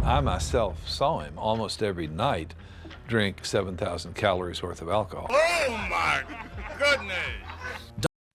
I myself saw him almost every night drink 7,000 calories worth of alcohol. Oh my goodness!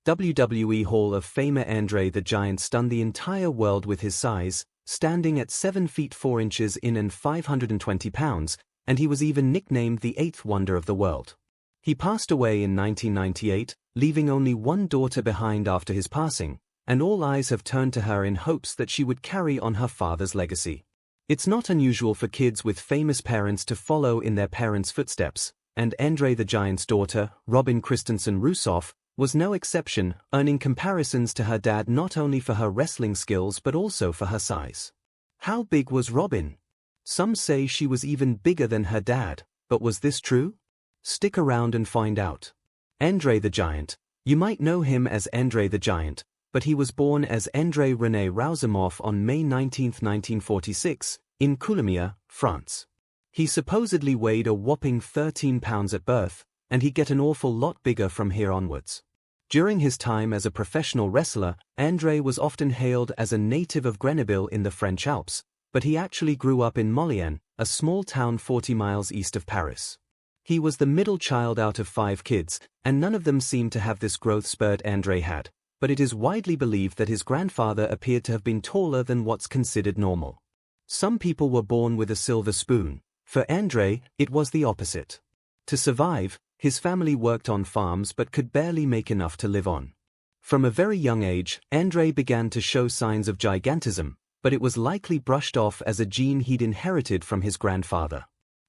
WWE Hall of Famer Andre the Giant stunned the entire world with his size, standing at 7 feet 4 inches in and 520 pounds, and he was even nicknamed the eighth wonder of the world. He passed away in 1998, leaving only one daughter behind after his passing, and all eyes have turned to her in hopes that she would carry on her father's legacy. It's not unusual for kids with famous parents to follow in their parents' footsteps, and Andre the Giant's daughter, Robin Christensen-Roussimoff, was no exception, earning comparisons to her dad not only for her wrestling skills but also for her size. How big was Robin? Some say she was even bigger than her dad, but was this true? Stick around and find out. Andre the Giant. You might know him as Andre the Giant, but he was born as Andre René Roussimoff on May 19, 1946, in Coulommiers, France. He supposedly weighed a whopping 13 pounds at birth, and he'd get an awful lot bigger from here onwards. During his time as a professional wrestler, Andre was often hailed as a native of Grenoble in the French Alps, but he actually grew up in Mollien, a small town 40 miles east of Paris. He was the middle child out of 5 kids, and none of them seemed to have this growth spurt Andre had, but it is widely believed that his grandfather appeared to have been taller than what's considered normal. Some people were born with a silver spoon. For Andre, it was the opposite. To survive, his family worked on farms but could barely make enough to live on. From a very young age, Andre began to show signs of gigantism, but it was likely brushed off as a gene he'd inherited from his grandfather.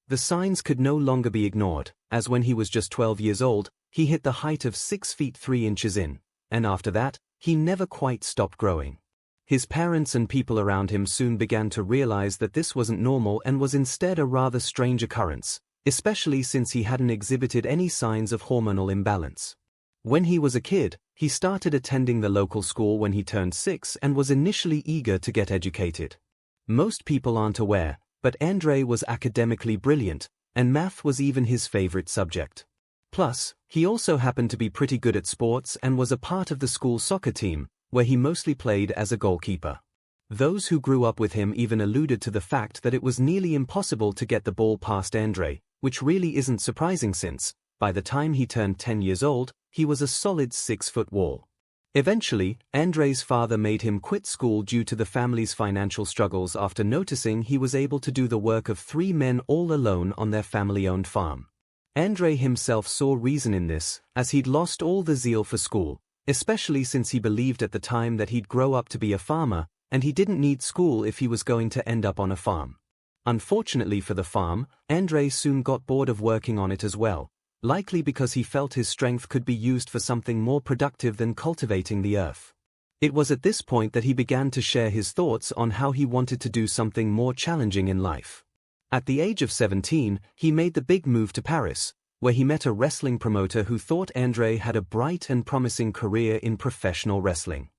The signs could no longer be ignored, as when he was just 12 years old, he hit the height of 6 feet 3 inches in, and after that, he never quite stopped growing. His parents and people around him soon began to realize that this wasn't normal and was instead a rather strange occurrence, especially since he hadn't exhibited any signs of hormonal imbalance. When he was a kid, he started attending the local school when he turned 6 and was initially eager to get educated. Most people aren't aware, but Andre was academically brilliant, and math was even his favorite subject. Plus, he also happened to be pretty good at sports and was a part of the school soccer team, where he mostly played as a goalkeeper. Those who grew up with him even alluded to the fact that it was nearly impossible to get the ball past Andre, which really isn't surprising since, by the time he turned 10 years old, he was a solid 6-foot wall. Eventually, Andre's father made him quit school due to the family's financial struggles after noticing he was able to do the work of 3 men all alone on their family-owned farm. Andre himself saw reason in this, as he'd lost all the zeal for school, especially since he believed at the time that he'd grow up to be a farmer, and he didn't need school if he was going to end up on a farm. Unfortunately for the farm, Andre soon got bored of working on it as well, likely because he felt his strength could be used for something more productive than cultivating the earth. It was at this point that he began to share his thoughts on how he wanted to do something more challenging in life. At the age of 17, he made the big move to Paris, where he met a wrestling promoter who thought Andre had a bright and promising career in professional wrestling.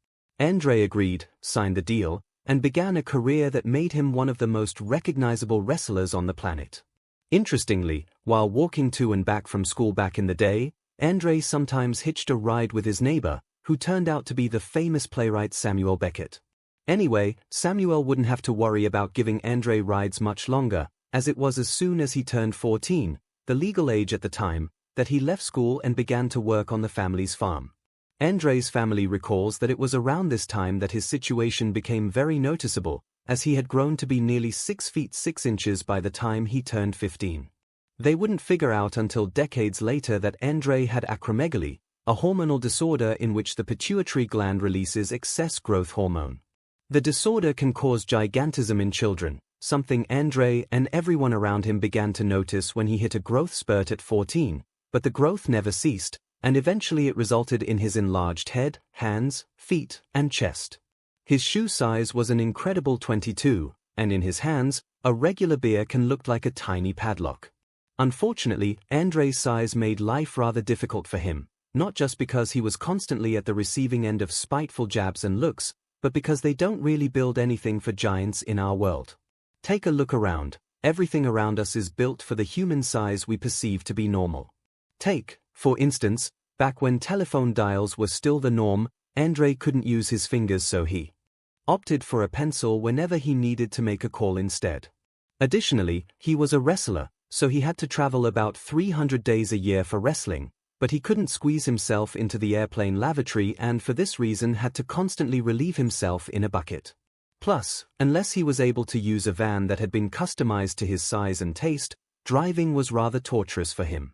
Andre agreed, signed the deal, and began a career that made him one of the most recognizable wrestlers on the planet. Interestingly, while walking to and back from school back in the day, Andre sometimes hitched a ride with his neighbor, who turned out to be the famous playwright Samuel Beckett. Anyway, Samuel wouldn't have to worry about giving Andre rides much longer, as it was as soon as he turned 14, the legal age at the time, that he left school and began to work on the family's farm. Andre's family recalls that it was around this time that his situation became very noticeable, as he had grown to be nearly 6 feet 6 inches by the time he turned 15. They wouldn't figure out until decades later that Andre had acromegaly, a hormonal disorder in which the pituitary gland releases excess growth hormone. The disorder can cause gigantism in children, something Andre and everyone around him began to notice when he hit a growth spurt at 14, but the growth never ceased, and eventually it resulted in his enlarged head, hands, feet, and chest. His shoe size was an incredible 22, and in his hands, a regular beer can look like a tiny padlock. Unfortunately, Andre's size made life rather difficult for him, not just because he was constantly at the receiving end of spiteful jabs and looks, but because they don't really build anything for giants in our world. Take a look around. Everything around us is built for the human size we perceive to be normal. Take, for instance, back when telephone dials were still the norm, Andre couldn't use his fingers, so he opted for a pencil whenever he needed to make a call instead. Additionally, he was a wrestler, so he had to travel about 300 days a year for wrestling, but he couldn't squeeze himself into the airplane lavatory and for this reason had to constantly relieve himself in a bucket. Plus, unless he was able to use a van that had been customized to his size and taste, driving was rather torturous for him.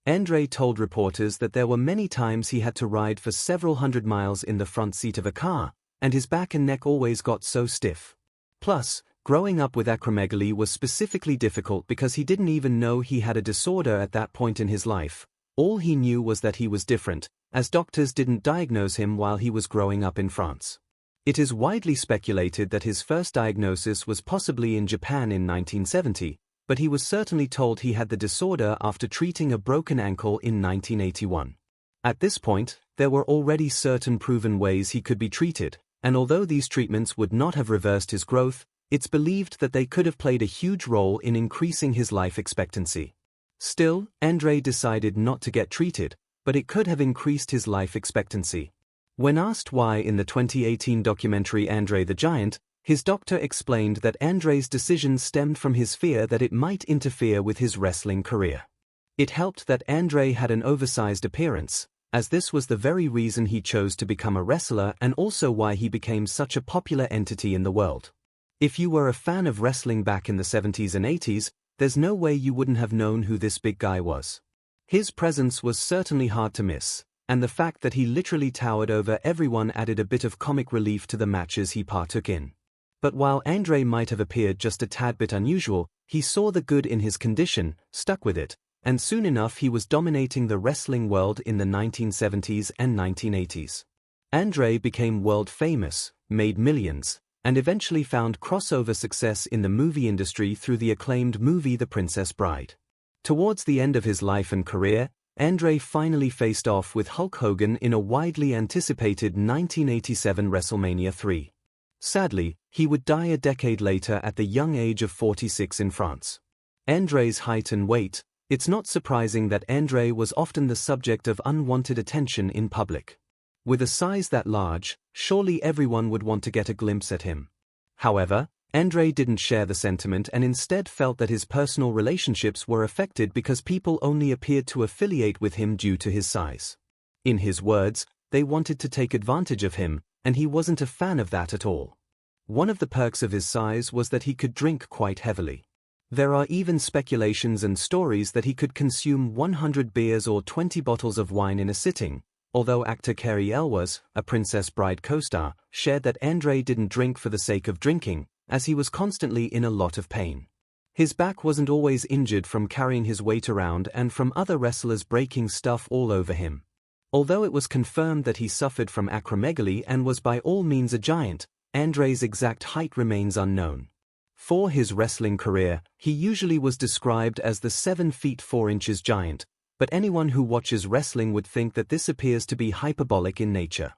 Andre told reporters that there were many times he had to ride for several hundred miles in the front seat of a car, and his back and neck always got so stiff. Plus, growing up with acromegaly was specifically difficult because he didn't even know he had a disorder at that point in his life. All he knew was that he was different, as doctors didn't diagnose him while he was growing up in France. It is widely speculated that his first diagnosis was possibly in Japan in 1970, but he was certainly told he had the disorder after treating a broken ankle in 1981. At this point, there were already certain proven ways he could be treated, and although these treatments would not have reversed his growth, it's believed that they could have played a huge role in increasing his life expectancy. Still, Andre decided not to get treated, but it could have increased his life expectancy. When asked why in the 2018 documentary Andre the Giant, his doctor explained that Andre's decision stemmed from his fear that it might interfere with his wrestling career. It helped that Andre had an oversized appearance, as this was the very reason he chose to become a wrestler and also why he became such a popular entity in the world. If you were a fan of wrestling back in the 70s and 80s, there's no way you wouldn't have known who this big guy was. His presence was certainly hard to miss, and the fact that he literally towered over everyone added a bit of comic relief to the matches he partook in. But while Andre might have appeared just a tad bit unusual, he saw the good in his condition, stuck with it, and soon enough he was dominating the wrestling world in the 1970s and 1980s. Andre became world famous, made millions, and eventually found crossover success in the movie industry through the acclaimed movie The Princess Bride. Towards the end of his life and career, Andre finally faced off with Hulk Hogan in a widely anticipated 1987 WrestleMania 3. Sadly, he would die a decade later at the young age of 46 in France. Andre's height and weight, it's not surprising that Andre was often the subject of unwanted attention in public. With a size that large, surely everyone would want to get a glimpse at him. However, Andre didn't share the sentiment and instead felt that his personal relationships were affected because people only appeared to affiliate with him due to his size. In his words, they wanted to take advantage of him, and he wasn't a fan of that at all. One of the perks of his size was that he could drink quite heavily. There are even speculations and stories that he could consume 100 beers or 20 bottles of wine in a sitting, although actor Carrie Elwes, a Princess Bride co-star, shared that Andre didn't drink for the sake of drinking, as he was constantly in a lot of pain. His back wasn't always injured from carrying his weight around and from other wrestlers breaking stuff all over him. Although it was confirmed that he suffered from acromegaly and was by all means a giant, Andre's exact height remains unknown. For his wrestling career, he usually was described as the 7 feet 4 inches giant, but anyone who watches wrestling would think that this appears to be hyperbolic in nature.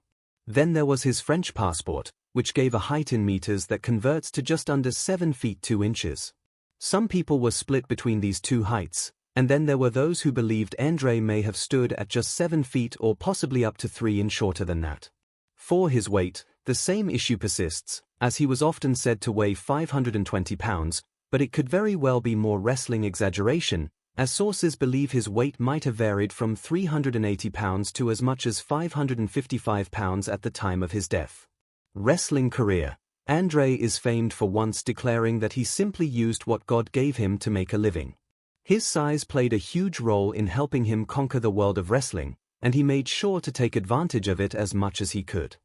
Then there was his French passport, which gave a height in meters that converts to just under 7 feet 2 inches. Some people were split between these two heights, and then there were those who believed Andre may have stood at just 7 feet or possibly up to 3 inches shorter than that. For his weight, the same issue persists, as he was often said to weigh 520 pounds, but it could very well be more wrestling exaggeration, as sources believe his weight might have varied from 380 pounds to as much as 555 pounds at the time of his death. Wrestling career. Andre is famed for once declaring that he simply used what God gave him to make a living. His size played a huge role in helping him conquer the world of wrestling, and he made sure to take advantage of it as much as he could.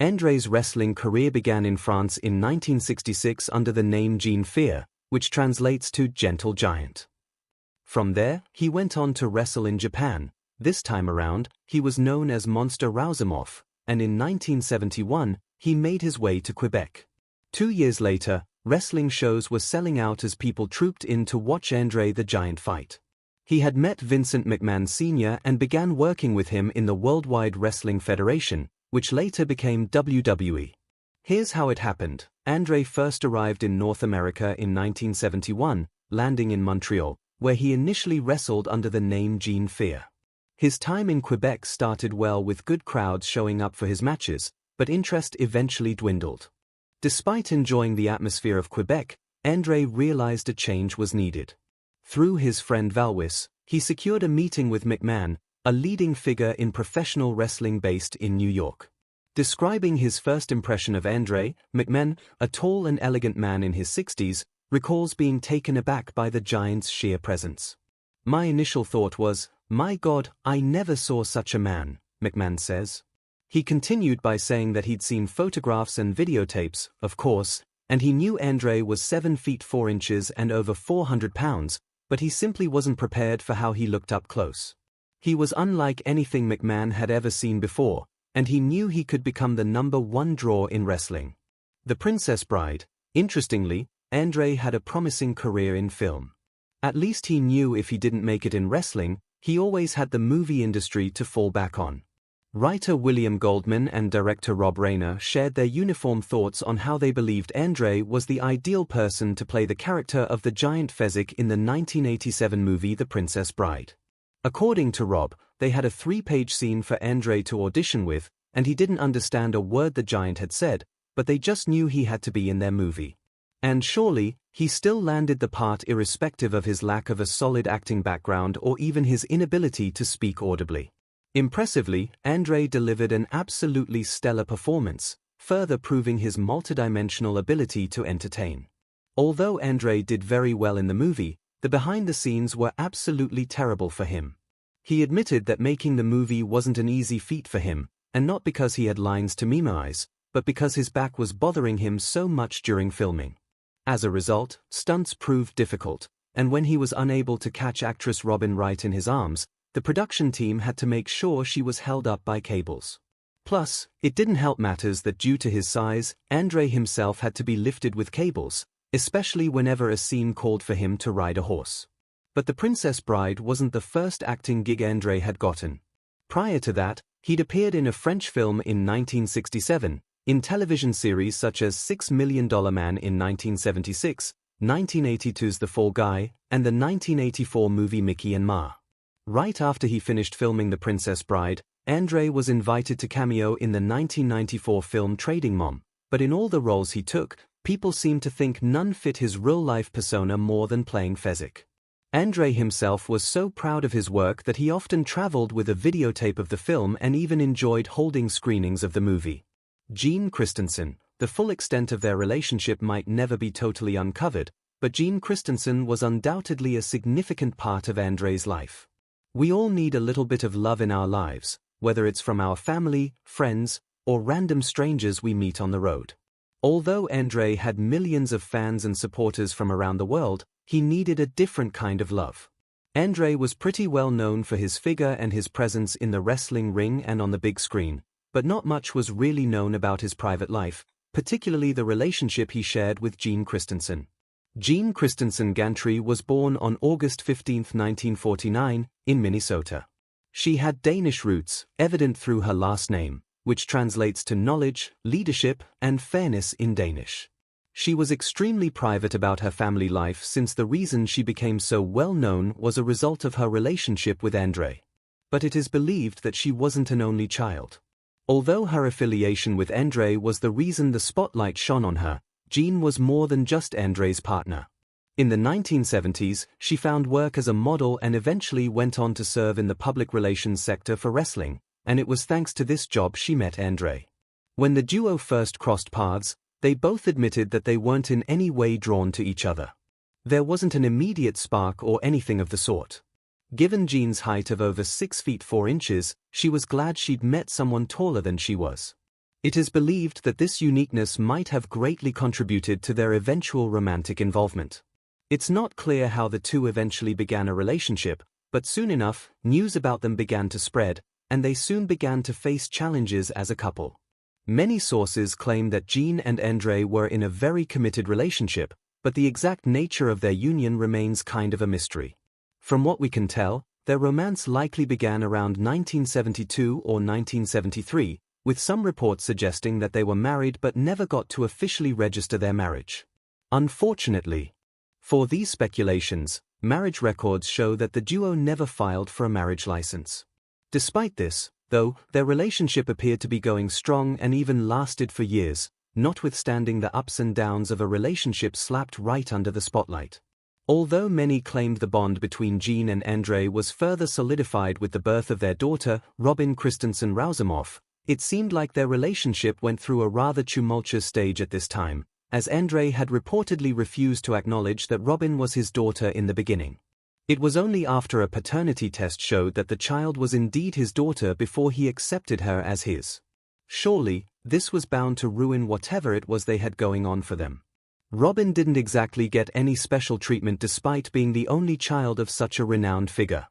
Andre's wrestling career began in France in 1966 under the name Jean Fear, which translates to Gentle Giant. From there, he went on to wrestle in Japan. This time around, he was known as Monster Roussimoff, and in 1971, he made his way to Quebec. 2 years later, wrestling shows were selling out as people trooped in to watch Andre the Giant fight. He had met Vincent McMahon Sr. and began working with him in the Worldwide Wrestling Federation, which later became WWE. Here's how it happened. Andre first arrived in North America in 1971, landing in Montreal, where he initially wrestled under the name Jean Fear. His time in Quebec started well with good crowds showing up for his matches, but interest eventually dwindled. Despite enjoying the atmosphere of Quebec, Andre realized a change was needed. Through his friend Valwis, he secured a meeting with McMahon, a leading figure in professional wrestling based in New York. Describing his first impression of Andre, McMahon, a tall and elegant man in his 60s, recalls being taken aback by the giant's sheer presence. "My initial thought was, my God, I never saw such a man," McMahon says. He continued by saying that he'd seen photographs and videotapes, of course, and he knew Andre was 7 feet 4 inches and over 400 pounds, but he simply wasn't prepared for how he looked up close. He was unlike anything McMahon had ever seen before, and he knew he could become the #1 draw in wrestling. The Princess Bride. Interestingly, Andre had a promising career in film. At least he knew if he didn't make it in wrestling, he always had the movie industry to fall back on. Writer William Goldman and director Rob Reiner shared their uniform thoughts on how they believed Andre was the ideal person to play the character of the giant Fezzik in the 1987 movie The Princess Bride. According to Rob, they had a 3-page scene for Andre to audition with, and he didn't understand a word the giant had said, but they just knew he had to be in their movie. And surely, he still landed the part irrespective of his lack of a solid acting background or even his inability to speak audibly. Impressively, Andre delivered an absolutely stellar performance, further proving his multidimensional ability to entertain. Although Andre did very well in the movie, the behind-the-scenes were absolutely terrible for him. He admitted that making the movie wasn't an easy feat for him, and not because he had lines to memorize, but because his back was bothering him so much during filming. As a result, stunts proved difficult, and when he was unable to catch actress Robin Wright in his arms, the production team had to make sure she was held up by cables. Plus, it didn't help matters that due to his size, Andre himself had to be lifted with cables, especially whenever a scene called for him to ride a horse. But The Princess Bride wasn't the first acting gig Andre had gotten. Prior to that, he'd appeared in a French film in 1967, in television series such as $6 Million Man in 1976, 1982's The Fall Guy, and the 1984 movie Mickey and Ma. Right after he finished filming The Princess Bride, Andre was invited to cameo in the 1994 film Trading Mom, but in all the roles he took, people seemed to think none fit his real-life persona more than playing Fezzik. Andre himself was so proud of his work that he often traveled with a videotape of the film and even enjoyed holding screenings of the movie. Gene Christensen. The full extent of their relationship might never be totally uncovered, but Gene Christensen was undoubtedly a significant part of Andre's life. We all need a little bit of love in our lives, whether it's from our family, friends, or random strangers we meet on the road. Although Andre had millions of fans and supporters from around the world, he needed a different kind of love. Andre was pretty well known for his figure and his presence in the wrestling ring and on the big screen, but not much was really known about his private life, particularly the relationship he shared with Gene Christensen. Gene Christensen-Gantry was born on August 15, 1949, in Minnesota. She had Danish roots, evident through her last name, which translates to knowledge, leadership, and fairness in Danish. She was extremely private about her family life since the reason she became so well known was a result of her relationship with Andre. But it is believed that she wasn't an only child. Although her affiliation with Andre was the reason the spotlight shone on her, Jean was more than just Andre's partner. In the 1970s, she found work as a model and eventually went on to serve in the public relations sector for wrestling, and it was thanks to this job she met Andre. When the duo first crossed paths, they both admitted that they weren't in any way drawn to each other. There wasn't an immediate spark or anything of the sort. Given Jean's height of over 6 feet 4 inches, she was glad she'd met someone taller than she was. It is believed that this uniqueness might have greatly contributed to their eventual romantic involvement. It's not clear how the two eventually began a relationship, but soon enough, news about them began to spread, and they soon began to face challenges as a couple. Many sources claim that Jean and Andre were in a very committed relationship, but the exact nature of their union remains kind of a mystery. From what we can tell, their romance likely began around 1972 or 1973, with some reports suggesting that they were married but never got to officially register their marriage. Unfortunately for these speculations, marriage records show that the duo never filed for a marriage license. Despite this, though, their relationship appeared to be going strong and even lasted for years, notwithstanding the ups and downs of a relationship slapped right under the spotlight. Although many claimed the bond between Jean and Andrei was further solidified with the birth of their daughter, Robin Christensen-Roussimoff, it seemed like their relationship went through a rather tumultuous stage at this time, as Andrei had reportedly refused to acknowledge that Robin was his daughter in the beginning. It was only after a paternity test showed that the child was indeed his daughter before he accepted her as his. Surely, this was bound to ruin whatever it was they had going on for them. Robin didn't exactly get any special treatment despite being the only child of such a renowned figure.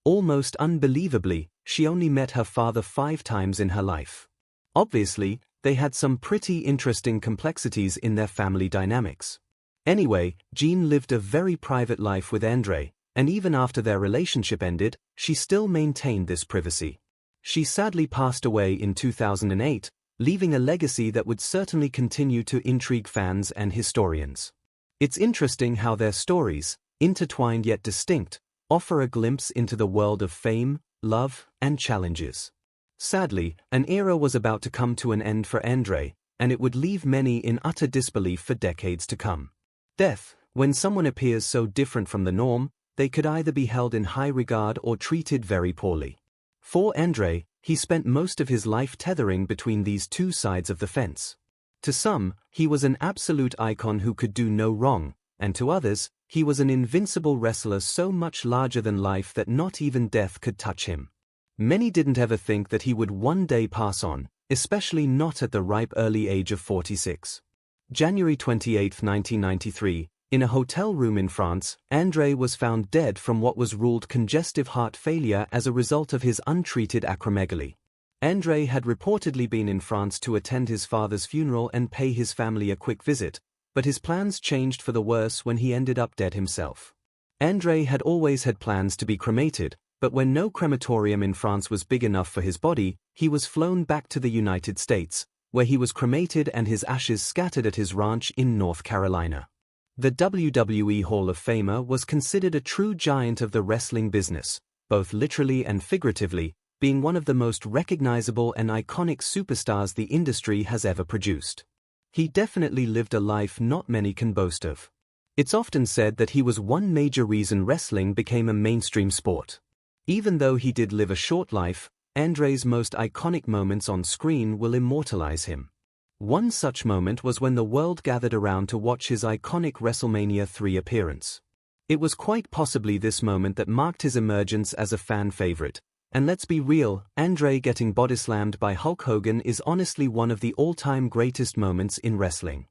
Almost unbelievably, she only met her father 5 times in her life. Obviously, they had some pretty interesting complexities in their family dynamics. Anyway, Jean lived a very private life with Andrei, and even after their relationship ended, she still maintained this privacy. She sadly passed away in 2008, leaving a legacy that would certainly continue to intrigue fans and historians. It's interesting how their stories, intertwined yet distinct, offer a glimpse into the world of fame, love, and challenges. Sadly, an era was about to come to an end for Andrei, and it would leave many in utter disbelief for decades to come. Death, when someone appears so different from the norm, they could either be held in high regard or treated very poorly. For Andrei, he spent most of his life tethering between these two sides of the fence. To some, he was an absolute icon who could do no wrong, and to others, he was an invincible wrestler so much larger than life that not even death could touch him. Many didn't ever think that he would one day pass on, especially not at the ripe early age of 46. January 28, 1993, in a hotel room in France, Andrei was found dead from what was ruled congestive heart failure as a result of his untreated acromegaly. Andrei had reportedly been in France to attend his father's funeral and pay his family a quick visit, but his plans changed for the worse when he ended up dead himself. Andrei had always had plans to be cremated, but when no crematorium in France was big enough for his body, he was flown back to the United States, where he was cremated and his ashes scattered at his ranch in North Carolina. The WWE Hall of Famer was considered a true giant of the wrestling business, both literally and figuratively, being one of the most recognizable and iconic superstars the industry has ever produced. He definitely lived a life not many can boast of. It's often said that he was one major reason wrestling became a mainstream sport. Even though he did live a short life, Andrei's most iconic moments on screen will immortalize him. One such moment was when the world gathered around to watch his iconic WrestleMania 3 appearance. It was quite possibly this moment that marked his emergence as a fan favorite, and let's be real, Andrei getting bodyslammed by Hulk Hogan is honestly one of the all-time greatest moments in wrestling.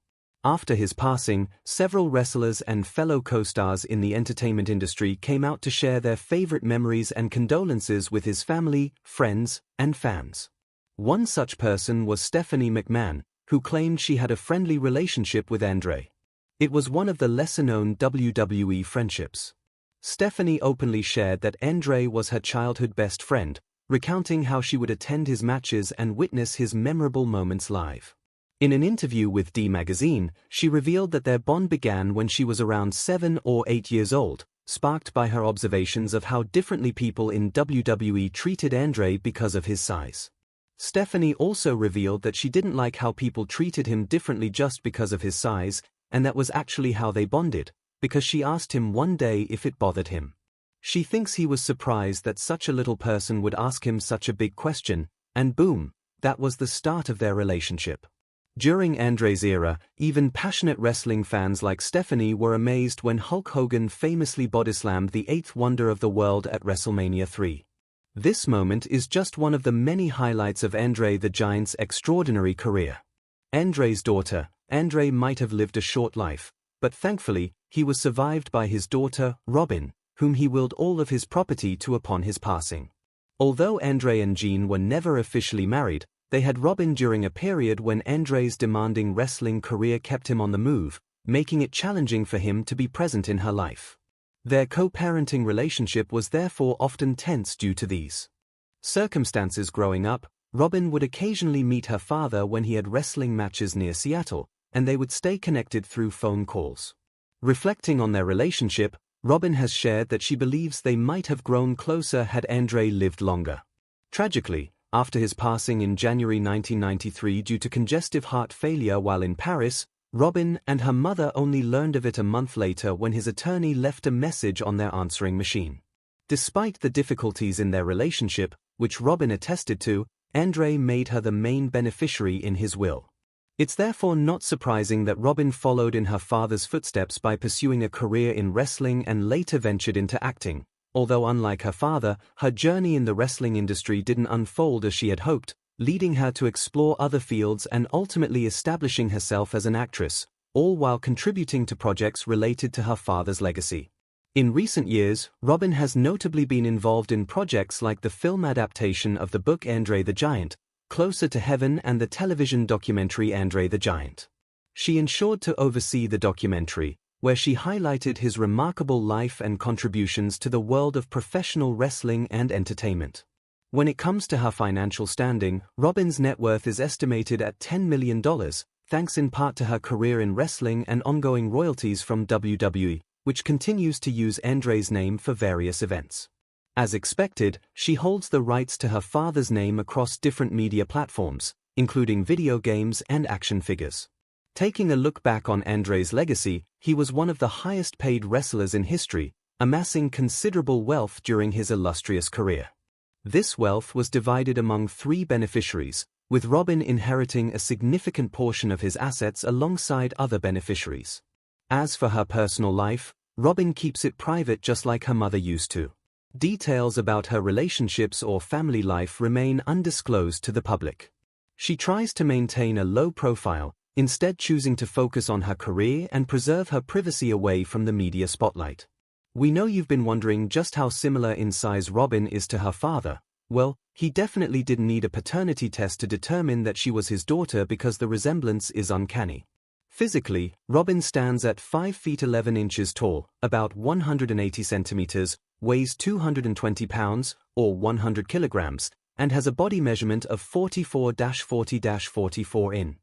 After his passing, several wrestlers and fellow co-stars in the entertainment industry came out to share their favorite memories and condolences with his family, friends, and fans. One such person was Stephanie McMahon, who claimed she had a friendly relationship with Andrei. It was one of the lesser-known WWE friendships. Stephanie openly shared that Andrei was her childhood best friend, recounting how she would attend his matches and witness his memorable moments live. In an interview with D Magazine, she revealed that their bond began when she was around 7 or 8 years old, sparked by her observations of how differently people in WWE treated Andrei because of his size. Stephanie also revealed that she didn't like how people treated him differently just because of his size, and that was actually how they bonded, because she asked him one day if it bothered him. She thinks he was surprised that such a little person would ask him such a big question, and boom, that was the start of their relationship. During Andrei's era, even passionate wrestling fans like Stephanie were amazed when Hulk Hogan famously bodyslammed the 8th wonder of the world at WrestleMania 3. This moment is just one of the many highlights of Andrei the Giant's extraordinary career. Andrei's daughter, Andrei might have lived a short life, but thankfully, he was survived by his daughter, Robin, whom he willed all of his property to upon his passing. Although Andrei and Jean were never officially married, they had Robin during a period when Andrei's demanding wrestling career kept him on the move, making it challenging for him to be present in her life. Their co-parenting relationship was therefore often tense due to these circumstances. Growing up, Robin would occasionally meet her father when he had wrestling matches near Seattle, and they would stay connected through phone calls. Reflecting on their relationship, Robin has shared that she believes they might have grown closer had Andrei lived longer. Tragically, After his passing in January 1993 due to congestive heart failure while in Paris, Robin and her mother only learned of it a month later when his attorney left a message on their answering machine. Despite the difficulties in their relationship, which Robin attested to, Andre made her the main beneficiary in his will. It's therefore not surprising that Robin followed in her father's footsteps by pursuing a career in wrestling and later ventured into acting. Although unlike her father, her journey in the wrestling industry didn't unfold as she had hoped, leading her to explore other fields and ultimately establishing herself as an actress, all while contributing to projects related to her father's legacy. In recent years, Robin has notably been involved in projects like the film adaptation of the book Andre the Giant, Closer to Heaven, and the television documentary Andre the Giant. She ensured to oversee the documentary, where she highlighted his remarkable life and contributions to the world of professional wrestling and entertainment. When it comes to her financial standing, Robin's net worth is estimated at $10 million, thanks in part to her career in wrestling and ongoing royalties from WWE, which continues to use Andre's name for various events. As expected, she holds the rights to her father's name across different media platforms, including video games and action figures. Taking a look back on Andre's legacy, he was one of the highest-paid wrestlers in history, amassing considerable wealth during his illustrious career. This wealth was divided among 3 beneficiaries, with Robin inheriting a significant portion of his assets alongside other beneficiaries. As for her personal life, Robin keeps it private just like her mother used to. Details about her relationships or family life remain undisclosed to the public. She tries to maintain a low profile, instead choosing to focus on her career and preserve her privacy away from the media spotlight. We know you've been wondering just how similar in size Robin is to her father. Well, he definitely didn't need a paternity test to determine that she was his daughter because the resemblance is uncanny. Physically, Robin stands at 5 feet 11 inches tall, about 180 centimeters, weighs 220 pounds, or 100 kilograms, and has a body measurement of 44-40-44 in.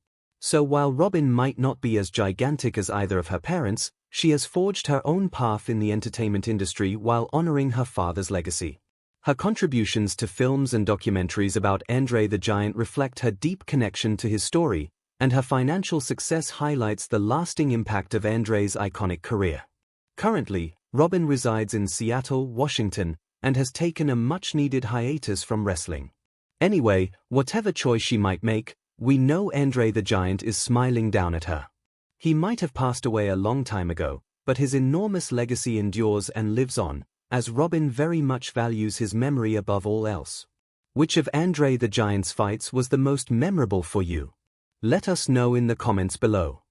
So while Robin might not be as gigantic as either of her parents, she has forged her own path in the entertainment industry while honoring her father's legacy. Her contributions to films and documentaries about Andre the Giant reflect her deep connection to his story, and her financial success highlights the lasting impact of Andre's iconic career. Currently, Robin resides in Seattle, Washington, and has taken a much-needed hiatus from wrestling. Anyway, whatever choice she might make, we know Andre the Giant is smiling down at her. He might have passed away a long time ago, but his enormous legacy endures and lives on, as Robin very much values his memory above all else. Which of Andre the Giant's fights was the most memorable for you? Let us know in the comments below.